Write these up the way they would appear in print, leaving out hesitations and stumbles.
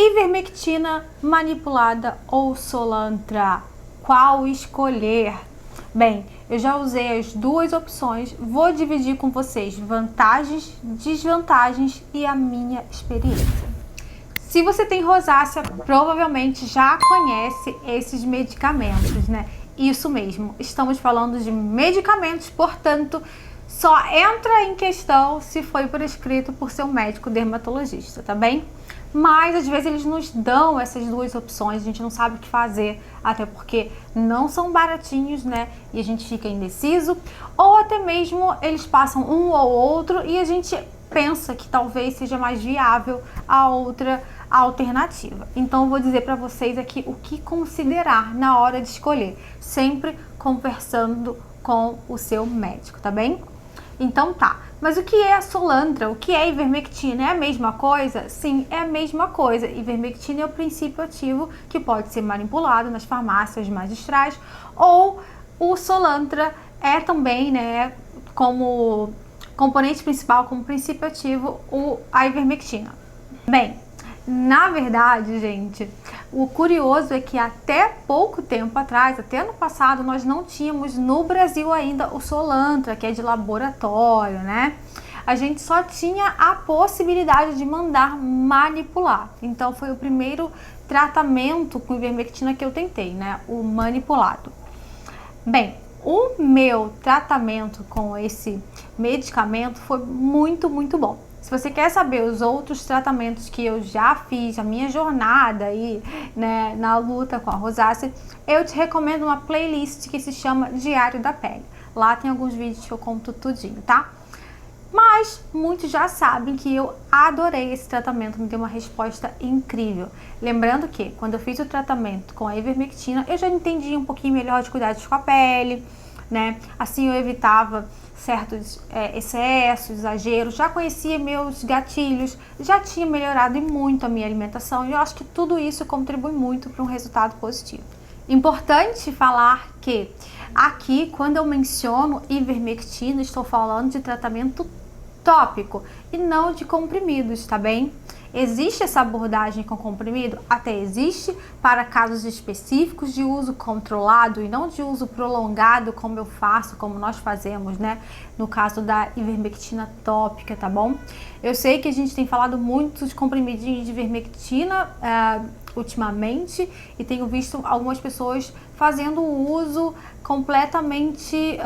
Ivermectina manipulada ou Soolantra? Qual escolher? Bem, eu já usei as duas opções, vou dividir com vocês vantagens, desvantagens e a minha experiência. Se você tem rosácea, provavelmente já conhece esses medicamentos, né? Isso mesmo, estamos falando de medicamentos, portanto, só entra em questão se foi prescrito por seu médico dermatologista, tá bem? Mas às vezes eles nos dão essas duas opções, a gente não sabe o que fazer, até porque não são baratinhos, né? E a gente fica indeciso, ou até mesmo eles passam um ou outro e a gente pensa que talvez seja mais viável a outra alternativa. Então eu vou dizer para vocês aqui o que considerar na hora de escolher, sempre conversando com o seu médico, tá bem? Então tá, mas o que é a Soolantra? O que é a ivermectina? É a mesma coisa? Sim, é a mesma coisa. Ivermectina é o princípio ativo que pode ser manipulado nas farmácias magistrais, ou o Soolantra é também, né, como componente principal, como princípio ativo, a ivermectina. Bem, na verdade, gente, o curioso é que até pouco tempo atrás, até ano passado, nós não tínhamos no Brasil ainda o Soolantra, que é de laboratório, né? A gente só tinha a possibilidade de mandar manipular. Então foi o primeiro tratamento com ivermectina que eu tentei, né? O manipulado. Bem, o meu tratamento com esse medicamento foi muito bom. Se você quer saber os outros tratamentos que eu já fiz, a minha jornada aí, né, na luta com a rosácea, eu te recomendo uma playlist que se chama Diário da Pele. Lá tem alguns vídeos que eu conto tudinho, tá? Mas muitos já sabem que eu adorei esse tratamento, me deu uma resposta incrível. Lembrando que quando eu fiz o tratamento com a ivermectina, eu já entendi um pouquinho melhor de cuidados com a pele, né? Assim eu evitava certos excessos, exageros, já conhecia meus gatilhos, já tinha melhorado e muito a minha alimentação e eu acho que tudo isso contribui muito para um resultado positivo. Importante falar que aqui, quando eu menciono ivermectina, estou falando de tratamento tópico e não de comprimidos, tá bem? Existe essa abordagem com comprimido? Até existe para casos específicos de uso controlado e não de uso prolongado, como eu faço, como nós fazemos, né? No caso da ivermectina tópica, tá bom? Eu sei que a gente tem falado muito de comprimidinhos de ivermectina ultimamente e tenho visto algumas pessoas fazendo uso completamente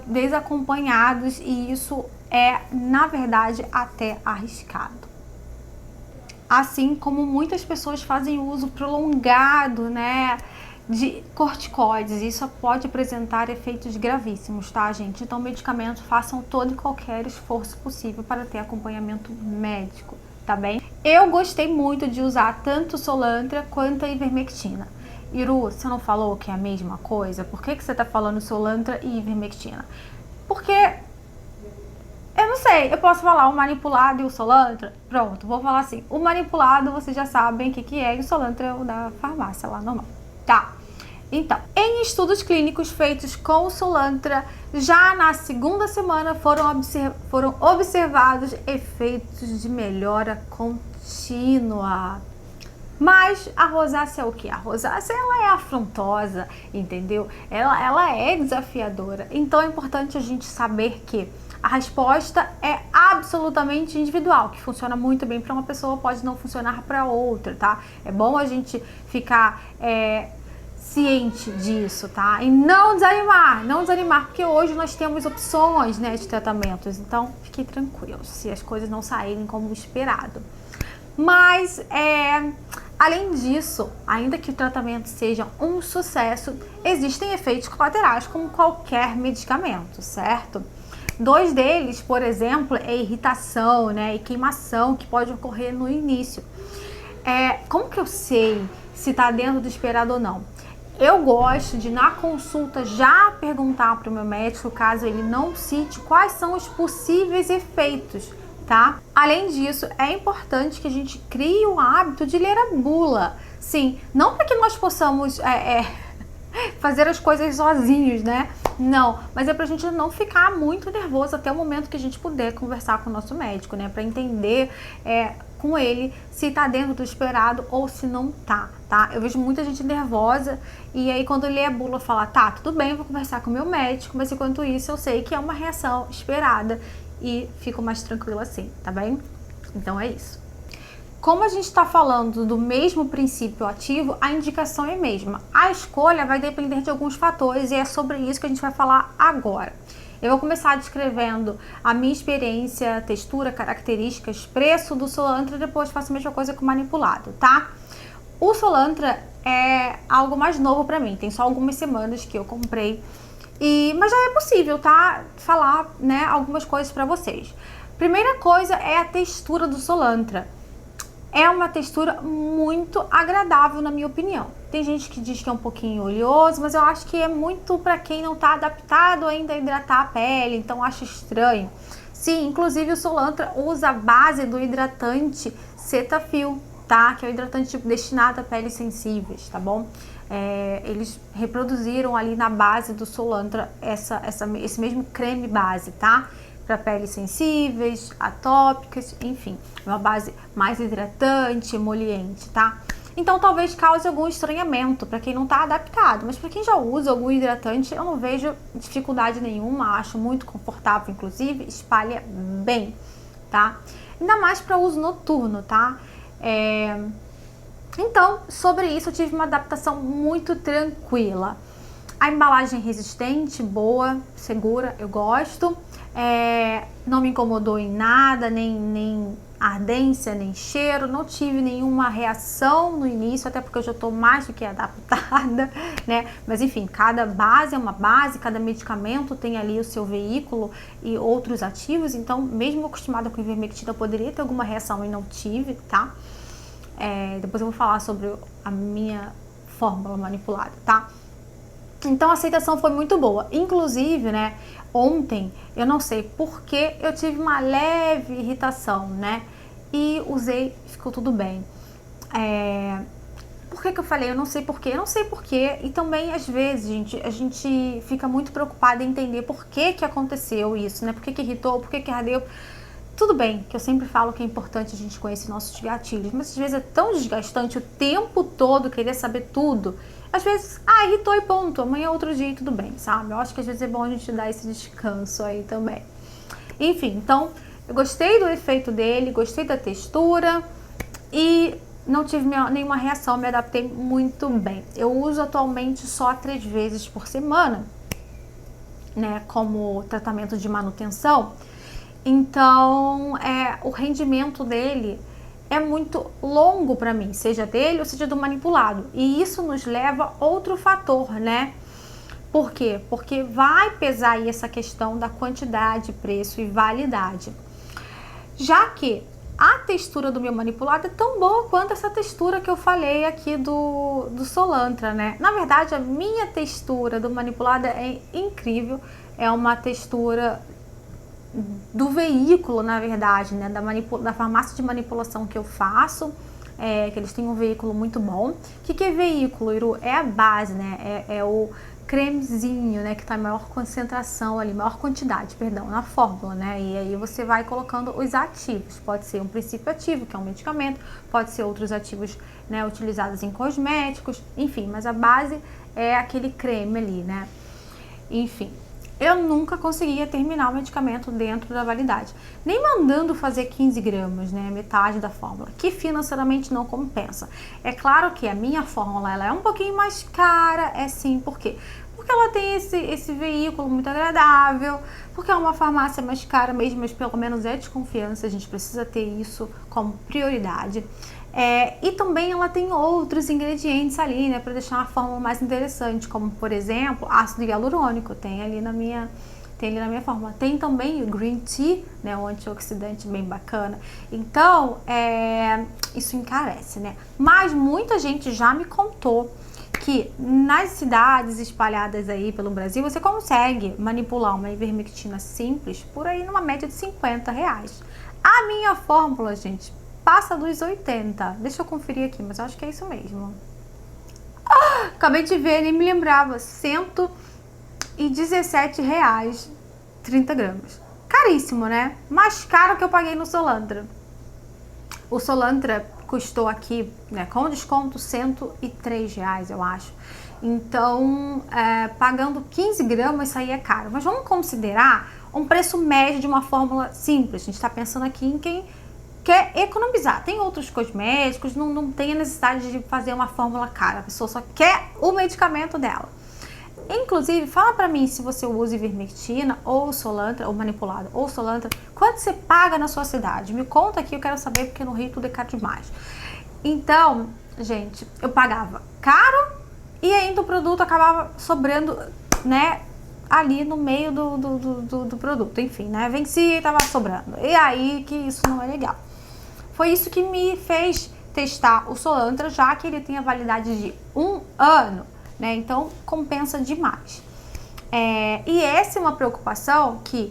desacompanhados e isso é, na verdade, até arriscado. Assim como muitas pessoas fazem uso prolongado, né, de corticoides, isso pode apresentar efeitos gravíssimos, tá, gente? Então, medicamentos, façam todo e qualquer esforço possível para ter acompanhamento médico, tá bem? Eu gostei muito de usar tanto o Soolantra quanto a ivermectina. Iru, você não falou que é a mesma coisa? Por que você tá falando Soolantra e ivermectina? Porque eu não sei, eu posso falar o manipulado e o Soolantra? Pronto, vou falar assim. O manipulado, vocês já sabem o que é, e o Soolantra é o da farmácia lá normal. Tá. Então, em estudos clínicos feitos com o Soolantra, já na segunda semana foram observados efeitos de melhora contínua. Mas a rosácea é o que? A rosácea, ela é afrontosa, entendeu? Ela é desafiadora. Então é importante a gente saber que a resposta é absolutamente individual, que funciona muito bem para uma pessoa, pode não funcionar para outra, tá? É bom a gente ficar ciente disso, tá? E não desanimar, porque hoje nós temos opções, né, de tratamentos, então fique tranquilo se as coisas não saírem como esperado. Mas, além disso, ainda que o tratamento seja um sucesso, existem efeitos colaterais como qualquer medicamento, certo? Dois deles, por exemplo, é irritação, né, e queimação que pode ocorrer no início. Como que eu sei se está dentro do esperado ou não? Eu gosto de, na consulta, já perguntar para o meu médico, caso ele não cite, quais são os possíveis efeitos, tá? Além disso, é importante que a gente crie o hábito de ler a bula. Sim, não para que nós possamos fazer as coisas sozinhos, né? Não, mas é pra gente não ficar muito nervoso até o momento que a gente puder conversar com o nosso médico, né? Pra entender com ele se tá dentro do esperado ou se não tá, tá? Eu vejo muita gente nervosa e aí quando lê a bula fala, tá, tudo bem, eu vou conversar com o meu médico, mas enquanto isso eu sei que é uma reação esperada e fico mais tranquila assim, tá bem? Então é isso. Como a gente está falando do mesmo princípio ativo, a indicação é a mesma. A escolha vai depender de alguns fatores e é sobre isso que a gente vai falar agora. Eu vou começar descrevendo a minha experiência, textura, características, preço do Soolantra e depois faço a mesma coisa com o manipulado, tá? O Soolantra é algo mais novo para mim, tem só algumas semanas que eu comprei, mas já é possível, tá? Falar, né, algumas coisas para vocês. Primeira coisa é a textura do Soolantra. É uma textura muito agradável, na minha opinião. Tem gente que diz que é um pouquinho oleoso, mas eu acho que é muito para quem não está adaptado ainda a hidratar a pele, então acho estranho. Sim, inclusive o Soolantra usa a base do hidratante Cetaphil, tá? Que é o hidratante destinado a peles sensíveis, tá bom? Eles reproduziram ali na base do Soolantra esse mesmo creme base, tá? Para peles sensíveis, atópicas, enfim, uma base mais hidratante, emoliente, tá? Então talvez cause algum estranhamento para quem não está adaptado, mas para quem já usa algum hidratante, eu não vejo dificuldade nenhuma, acho muito confortável, inclusive, espalha bem, tá? Ainda mais para uso noturno, tá? Então, sobre isso eu tive uma adaptação muito tranquila. A embalagem resistente, boa, segura, eu gosto. Não me incomodou em nada, nem ardência, nem cheiro. Não tive nenhuma reação no início, até porque eu já estou mais do que adaptada, né? Mas enfim, cada base é uma base, cada medicamento tem ali o seu veículo e outros ativos. Então, mesmo acostumada com ivermectina, eu poderia ter alguma reação e não tive, tá? Depois eu vou falar sobre a minha fórmula manipulada, tá? Então a aceitação foi muito boa. Inclusive, né, ontem, eu não sei por que eu tive uma leve irritação, né? E usei, ficou tudo bem. Por que eu falei? Eu não sei por quê. Eu não sei por quê. E também, às vezes, gente, a gente fica muito preocupada em entender por que aconteceu isso, né? Por que irritou, por que ardeu. Tudo bem, que eu sempre falo que é importante a gente conhecer nossos gatilhos, mas às vezes é tão desgastante o tempo todo querer saber tudo. Às vezes, irritou e ponto, amanhã é outro dia e tudo bem, sabe? Eu acho que às vezes é bom a gente dar esse descanso aí também. Enfim, então, eu gostei do efeito dele, gostei da textura e não tive nenhuma reação, me adaptei muito bem. Eu uso atualmente só 3 vezes por semana, né, como tratamento de manutenção. Então, o rendimento dele é muito longo para mim, seja dele ou seja do manipulado. E isso nos leva a outro fator, né? Por quê? Porque vai pesar aí essa questão da quantidade, preço e validade. Já que a textura do meu manipulado é tão boa quanto essa textura que eu falei aqui do Soolantra, né? Na verdade, a minha textura do manipulado é incrível. É uma textura do veículo, na verdade, né, da farmácia de manipulação que eu faço, que eles têm um veículo muito bom. O que é veículo, Iru? É a base, né, é o cremezinho, né, que tá em maior concentração ali, maior quantidade, perdão, na fórmula, né, e aí você vai colocando os ativos, pode ser um princípio ativo, que é um medicamento, pode ser outros ativos, né, utilizados em cosméticos, enfim, mas a base é aquele creme ali, né, enfim. Eu nunca conseguia terminar o medicamento dentro da validade. Nem mandando fazer 15 gramas, né? Metade da fórmula, que financeiramente não compensa. É claro que a minha fórmula ela é um pouquinho mais cara, sim, por quê? Porque ela tem esse veículo muito agradável, porque é uma farmácia mais cara mesmo, mas pelo menos é de confiança, a gente precisa ter isso como prioridade. E também ela tem outros ingredientes ali, né, para deixar uma fórmula mais interessante, como por exemplo, ácido hialurônico, tem ali na minha fórmula. Tem também o green tea, né, um antioxidante bem bacana. Então, isso encarece, né? Mas muita gente já me contou que nas cidades espalhadas aí pelo Brasil, você consegue manipular uma ivermectina simples por aí numa média de R$50. A minha fórmula, gente, passa dos 80. Deixa eu conferir aqui, mas eu acho que é isso mesmo. Acabei de ver, nem me lembrava. R$120. R$17, 30 gramas. Caríssimo, né? Mais caro que eu paguei no Solantra. O Solantra custou aqui, né, com desconto, R$103, eu acho. Então, pagando 15 gramas, isso aí é caro. Mas vamos considerar um preço médio de uma fórmula simples. A gente está pensando aqui em quem quer economizar. Tem outros cosméticos, não tem a necessidade de fazer uma fórmula cara. A pessoa só quer o medicamento dela. Inclusive, fala pra mim se você usa ivermectina ou Solantra, ou manipulado, ou Solantra, quanto você paga na sua cidade? Me conta aqui, eu quero saber, porque no Rio tudo é caro demais. Então, gente, eu pagava caro e ainda o produto acabava sobrando, né, ali no meio do produto. Enfim, né, vencia e tava sobrando. E aí que isso não é legal. Foi isso que me fez testar o Solantra, já que ele tem a validade de 1 ano. Né? Então, compensa demais. E essa é uma preocupação que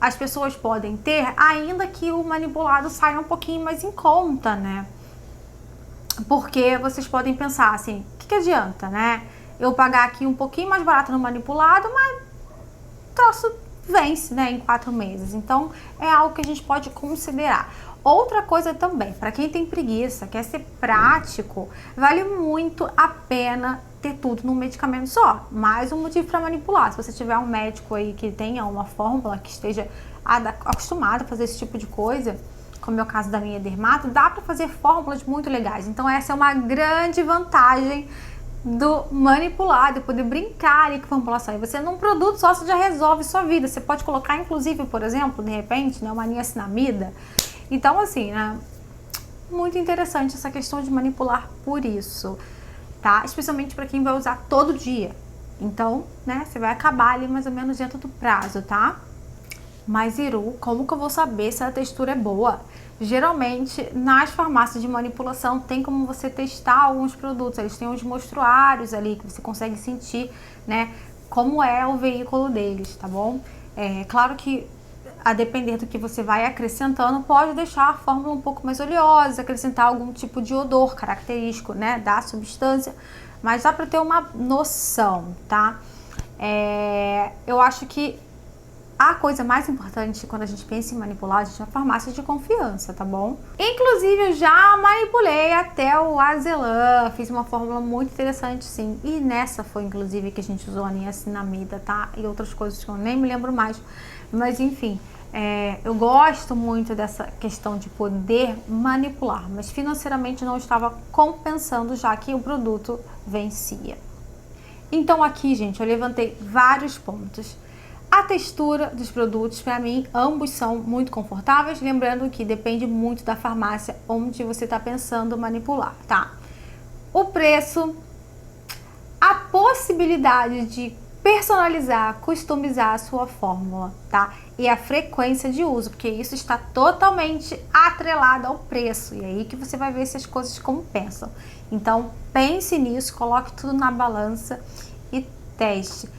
as pessoas podem ter, ainda que o manipulado saia um pouquinho mais em conta, né? Porque vocês podem pensar assim, o que adianta, né? Eu pagar aqui um pouquinho mais barato no manipulado, mas o troço vence, né, em 4 meses. Então, é algo que a gente pode considerar. Outra coisa também, para quem tem preguiça, quer ser prático, vale muito a pena ter tudo num medicamento só. Mais um motivo para manipular. Se você tiver um médico aí que tenha uma fórmula que esteja acostumado a fazer esse tipo de coisa, como é o caso da minha dermato, dá para fazer fórmulas muito legais. Então essa é uma grande vantagem do manipulado, poder brincar ali com formulação. E você num produto só, você já resolve sua vida. Você pode colocar, inclusive, por exemplo, de repente, né, uma niacinamida. Então, assim, né, muito interessante essa questão de manipular por isso, tá? Especialmente para quem vai usar todo dia. Então, né, você vai acabar ali mais ou menos dentro do prazo, tá? Mas, Iru, como que eu vou saber se a textura é boa? Geralmente, nas farmácias de manipulação, tem como você testar alguns produtos. Eles têm uns mostruários ali que você consegue sentir, né, como é o veículo deles, tá bom? Claro que, a depender do que você vai acrescentando, pode deixar a fórmula um pouco mais oleosa, acrescentar algum tipo de odor característico, né, da substância, mas dá para ter uma noção, tá? Eu acho que a coisa mais importante quando a gente pensa em manipular, a gente é uma farmácia de confiança, tá bom? Inclusive, eu já manipulei até o Azelã, fiz uma fórmula muito interessante, sim. E nessa foi, inclusive, que a gente usou a niacinamida, tá? E outras coisas que eu nem me lembro mais. Mas, enfim, eu gosto muito dessa questão de poder manipular, mas financeiramente não estava compensando, já que o produto vencia. Então, aqui, gente, eu levantei vários pontos. A textura dos produtos, para mim, ambos são muito confortáveis, lembrando que depende muito da farmácia onde você está pensando manipular, tá? O preço, a possibilidade de personalizar, customizar a sua fórmula, tá? E a frequência de uso, porque isso está totalmente atrelado ao preço, e é aí que você vai ver se as coisas compensam. Então, pense nisso, coloque tudo na balança e teste.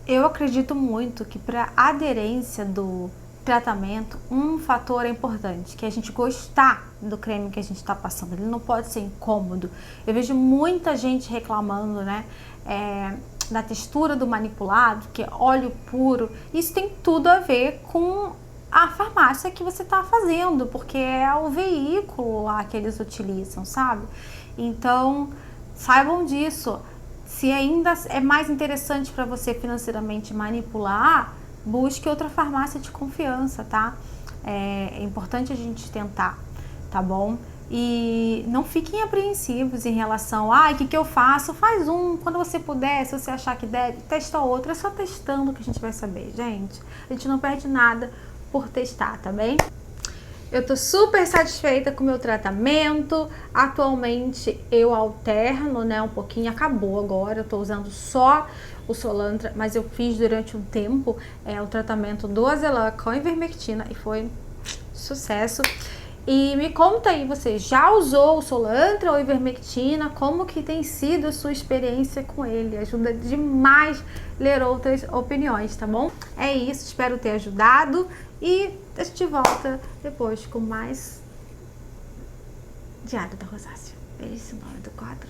Eu acredito muito que para a aderência do tratamento, um fator é importante, que é a gente gostar do creme que a gente está passando. Ele não pode ser incômodo. Eu vejo muita gente reclamando, né, da textura do manipulado, que é óleo puro. Isso tem tudo a ver com a farmácia que você está fazendo, porque é o veículo lá que eles utilizam, sabe? Então, saibam disso. Se ainda é mais interessante para você financeiramente manipular, busque outra farmácia de confiança, tá? É importante a gente tentar, tá bom? E não fiquem apreensivos em relação a, o que eu faço? Faz um, quando você puder, se você achar que deve, testa outro. É só testando que a gente vai saber, gente. A gente não perde nada por testar, tá bem? Eu tô super satisfeita com o meu tratamento. Atualmente eu alterno, né, um pouquinho, acabou agora. Eu tô usando só o Solantra, mas eu fiz durante um tempo o tratamento do Azelã com ivermectina e foi sucesso. E me conta aí, você já usou o Solantra ou ivermectina? Como que tem sido a sua experiência com ele? Ajuda demais ler outras opiniões, tá bom? É isso, espero ter ajudado e a gente volta depois com mais Diário da Rosácea. Esse é o nome do quadro.